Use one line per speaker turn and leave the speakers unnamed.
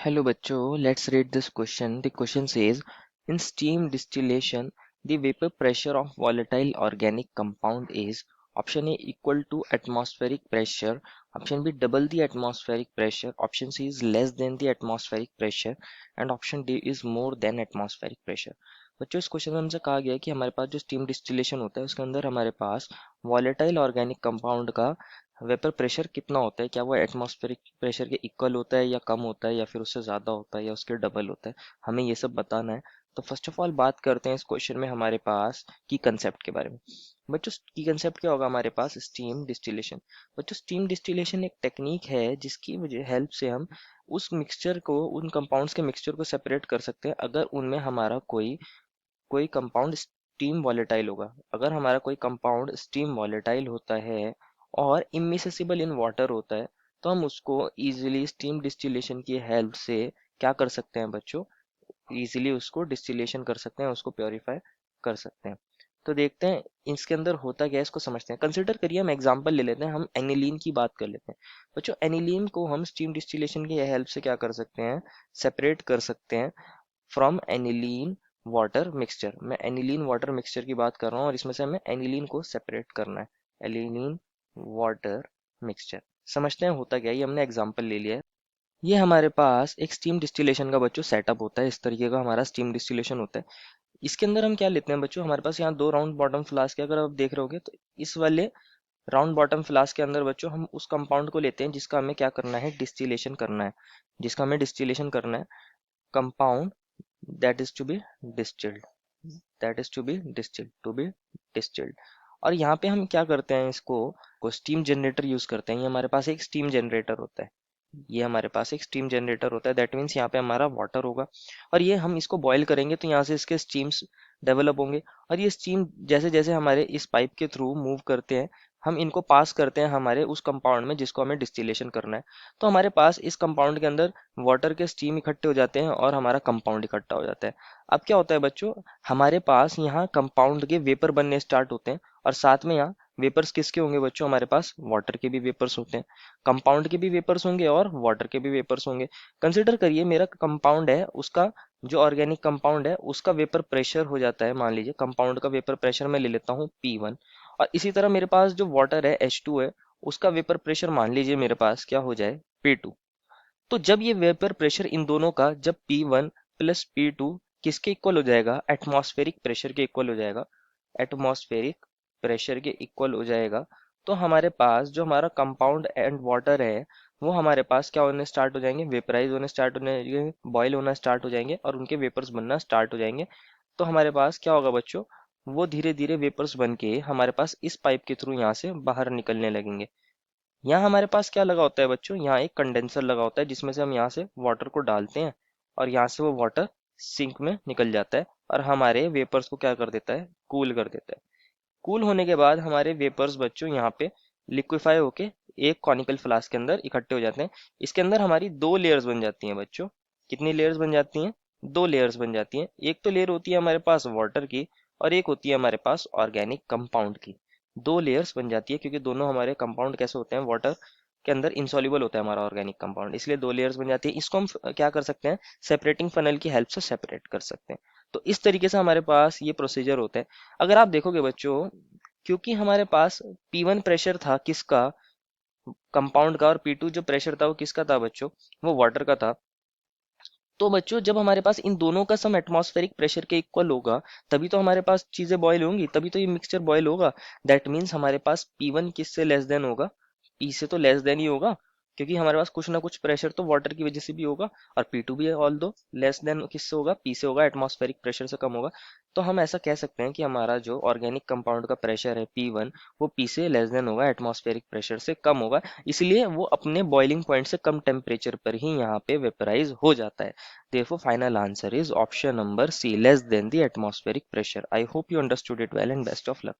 Hello bachcho, let's read this question. The question says, in steam distillation, the vapor pressure of volatile organic compound is option A equal to atmospheric pressure, option B double the atmospheric pressure, option C is less than the atmospheric pressure and option D is more than atmospheric pressure. बच्चों इस question में हमसे कहा गया है कि हमारे पास जो स्टीम डिस्टिलेशन होता है उसके अंदर हमारे पास वॉलेटाइल ऑर्गेनिक कंपाउंड का वेपर प्रेशर कितना होता है, क्या वो एटमॉस्फेरिक प्रेशर के इक्वल होता है या कम होता है या फिर उससे ज़्यादा होता है या उसके डबल होता है, हमें ये सब बताना है। तो फर्स्ट ऑफ ऑल बात करते हैं इस क्वेश्चन में हमारे पास की कंसेप्ट के बारे में। बच्चों की कंसेप्ट क्या होगा हमारे पास, स्टीम डिस्टिलेशन। बच्चों स्टीम डिस्टिलेशन एक टेक्निक है जिसकी वजह हेल्प से हम उस मिक्सचर को, उन कंपाउंड्स के मिक्सचर को सेपरेट कर सकते हैं अगर उनमें हमारा कोई कोई कंपाउंड स्टीम वॉलेटाइल होगा। अगर हमारा कोई कंपाउंड स्टीम वॉलेटाइल होता है और इमिसेसिबल इन वाटर होता है तो हम उसको इजीली स्टीम डिस्टिलेशन की हेल्प से क्या कर सकते हैं बच्चों, इजीली उसको डिस्टिलेशन कर सकते हैं, उसको प्योरीफाई कर सकते हैं। तो देखते हैं इसके अंदर होता क्या है, इसको समझते हैं। कंसिडर करिए, हम एग्जांपल ले लेते हैं, हम एनिलीन की बात कर लेते हैं। बच्चों एनिलीन को हम स्टीम डिस्टिलेशन की हेल्प से क्या कर सकते हैं, सेपरेट कर सकते हैं फ्रॉम एनिलीन वाटर मिक्सचर। मैं एनिलीन वाटर मिक्सचर की बात कर रहा हूँ और इसमें से हमें एनिलीन को सेपरेट करना है, एनिलीन वाटर मिक्सचर। समझते हैं होता क्या है, ये हमने एग्जांपल ले लिया है। ये हमारे पास एक स्टीम डिस्टिलेशन का बच्चों सेटअप होता है, इस तरीके का हमारा स्टीम डिस्टिलेशन होता है। इसके अंदर हम क्या लेते हैं बच्चों, हमारे पास यहाँ दो राउंड बॉटम फ्लास्क है, अगर आप देख रहे होगे तो इस वाले राउंड बॉटम फ्लास्क के अंदर बच्चों हम उस कंपाउंड को लेते हैं जिसका हमें क्या करना है, डिस्टिलेशन करना है, जिसका हमें डिस्टिलेशन करना है। Compound that is to be distilled, that is to be distilled, to be distilled। और यहाँ पे हम क्या करते हैं, इसको को स्टीम जनरेटर यूज करते हैं। ये हमारे पास एक स्टीम जनरेटर होता है, ये हमारे पास एक स्टीम जनरेटर होता है। दैट मीन्स यहाँ पे हमारा वाटर होगा और ये हम इसको बॉईल करेंगे तो यहाँ से इसके स्टीम्स डेवलप होंगे और ये स्टीम जैसे जैसे हमारे इस पाइप के थ्रू मूव करते हैं हम इनको पास करते हैं हमारे उस कंपाउंड में जिसको हमें डिस्टिलेशन करना है। तो हमारे पास इस कंपाउंड के अंदर वाटर के स्टीम इकट्ठे हो जाते हैं और हमारा कंपाउंड इकट्ठा हो जाता है। अब क्या होता है बच्चों, हमारे पास यहाँ कंपाउंड के वेपर बनने स्टार्ट होते हैं और साथ में यहाँ वेपर्स किसके होंगे बच्चों, हमारे पास वाटर के भी वेपर्स होते हैं, कंपाउंड के भी वेपर्स होंगे और वाटर के भी वेपर्स होंगे। कंसिडर करिए मेरा कंपाउंड है, उसका जो ऑर्गेनिक कंपाउंड है उसका वेपर प्रेशर हो जाता है, मान लीजिए कंपाउंड का वेपर प्रेशर मैं ले लेता हूँ P1। और इसी तरह मेरे पास जो वाटर है H2 है, उसका वेपर प्रेशर मान लीजिए मेरे पास क्या हो जाए, P2। तो जब ये वेपर प्रेशर इन दोनों का, जब P1 प्लस P2 किसके इक्वल हो जाएगा, एटमॉस्फेरिक प्रेशर के इक्वल हो जाएगा, एटमॉस्फेरिक प्रेशर के इक्वल हो जाएगा, तो हमारे पास जो हमारा कंपाउंड एंड वाटर है वो हमारे पास क्या होने स्टार्ट हो जाएंगे, वेपराइज होने स्टार्ट होने जाएंगे, बॉयल होना स्टार्ट हो जाएंगे और उनके वेपर्स बनना स्टार्ट हो जाएंगे। तो हमारे पास क्या होगा बच्चों, वो धीरे धीरे वेपर्स बन के हमारे पास इस पाइप के थ्रू यहाँ से बाहर निकलने लगेंगे। यहाँ हमारे पास क्या लगा होता है बच्चों, यहाँ एक कंडेंसर लगा होता है जिसमें से हम यहाँ से वाटर को डालते हैं और यहाँ से वो वाटर सिंक में निकल जाता है और हमारे वेपर्स को क्या कर देता है, कूल कर देता है। कूल होने के बाद हमारे वेपर्स बच्चों यहाँ पे लिक्विफाई होके एक कॉनिकल फ्लास्क के अंदर इकट्ठे हो जाते हैं। इसके अंदर हमारी दो लेयर्स बन जाती हैं बच्चों। कितनी लेयर्स बन जाती हैं, दो लेयर्स बन जाती हैं। एक तो लेयर होती है हमारे पास वाटर की और एक होती है हमारे पास ऑर्गेनिक कंपाउंड की। दो लेयर्स बन जाती है क्योंकि दोनों हमारे कंपाउंड कैसे होते हैं, वाटर के अंदर इंसॉल्युबल होता है हमारा ऑर्गेनिक कंपाउंड, इसलिए दो लेयर्स बन जाती है। इसको हम क्या कर सकते हैं, सेपरेटिंग फनल की हेल्प से सेपरेट कर सकते हैं। तो इस तरीके से हमारे पास ये प्रोसीजर होता है। अगर आप देखोगे बच्चों, क्योंकि हमारे पास P1 प्रेशर था किसका, कंपाउंड का, और P2 जो प्रेशर था वो किसका था बच्चों, वो वाटर का था। तो बच्चों जब हमारे पास इन दोनों का सम एटमॉस्फेरिक प्रेशर के इक्वल होगा तभी तो हमारे पास चीजें बॉयल होंगी, तभी तो ये मिक्सचर बॉयल होगा। दैट मीन्स हमारे पास P1 किससे लेस देन होगा, P से तो लेस देन ही होगा, क्योंकि हमारे पास कुछ ना कुछ प्रेशर तो वाटर की वजह से भी होगा। और P2 भी ऑल दो लेस देन किससे होगा, P से होगा, एटमॉस्फेरिक प्रेशर से कम होगा। तो हम ऐसा कह सकते हैं कि हमारा जो ऑर्गेनिक कंपाउंड का प्रेशर है P1, वो P से लेस देन होगा, एटमॉस्फेरिक प्रेशर से कम होगा। इसलिए वो अपने बॉइलिंग पॉइंट से कम टेम्परेचर पर ही यहाँ पे वेपराइज हो जाता है। Therefore, final answer is option number C, less than the atmospheric pressure. I hope you understood it well and best of luck.